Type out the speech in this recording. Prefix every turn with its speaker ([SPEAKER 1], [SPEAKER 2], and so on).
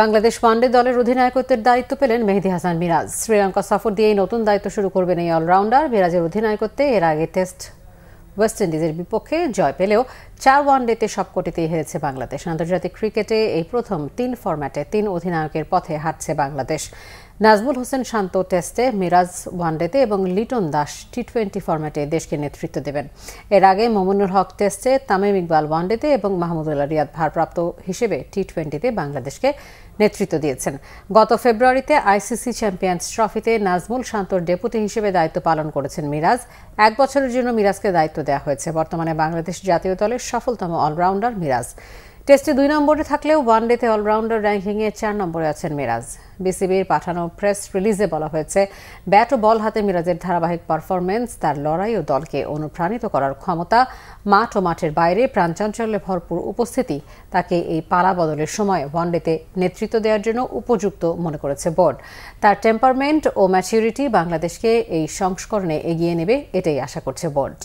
[SPEAKER 1] Bangladesh one day দলের অধিনায়কত্বের দায়িত্ব পেলেন মেহেদী হাসান মিরাজ। শ্রীলঙ্কা সফর দিয়েই নতুন দায়িত্ব শুরু করবেন এই অলরাউন্ডার। মিরাজের অধিনায়কত্বে এর আগে টেস্ট ওয়েস্ট ইন্ডিজের বিপক্ষে জয় পেলেও 4 ওয়ানডেতে সবকটিতেই হেরেছে বাংলাদেশ। আন্তর্জাতিক ক্রিকেটে এই প্রথম 3 ফরম্যাটে 3 অধিনায়কের পথে হাঁটছে বাংলাদেশ। নাজমুল হোসেন শান্ত টেস্টে, মিরাজ ওয়ানডেতে এবং লিটন দাস টি-20 ফরম্যাটে দেশকে নেতৃত্ব দেবেন। এর আগে মোমিনুল হক টেস্টে, তামিম ইকবাল ওয়ানডেতে এবং মাহমুদুল্লাহ রিয়াদ ভারপ্রাপ্ত হিসেবে টি-20তে বাংলাদেশকে নেতৃত্ব দিয়েছেন। গত ফেব্রুয়ারিতে আইসিসি চ্যাম্পিয়ন্স ট্রফিতে নাজমুল শান্তর ডেপুটি হিসেবে দায়িত্ব পালন করেছেন মিরাজ। 1 বছরের জন্য মিরাজকে দায়িত্ব দেওয়া হয়েছে। বর্তমানে বাংলাদেশ জাতীয় দলের সফলতম অলরাউন্ডার মিরাজ। টেস্টে 2 নম্বরে থাকলেও ওয়ানডেতে অলরাউন্ডার র্যাঙ্কিংয়ে 4 নম্বরে আছেন মিরাজ। বিসিবির পাঠানো প্রেস রিলিজে বলা হয়েছে, ব্যাট ও বল হাতে মিরাজের ধারাবাহিক পারফরমেন্স, তার লড়াই ও দলকে অনুপ্রাণিত করার ক্ষমতা, মাঠ ও মাঠের বাইরে প্রাণচাঞ্চল্যে ভরপুর উপস্থিতি তাকে এই পালা বদলের সময় ওয়ানডেতে নেতৃত্ব দেওয়ার জন্য উপযুক্ত মনে করেছে বোর্ড। তার টেম্পারমেন্ট ও ম্যাচুরিটি বাংলাদেশকে এই সংস্করণে এগিয়ে নেবে, এটাই আশা করছে বোর্ড।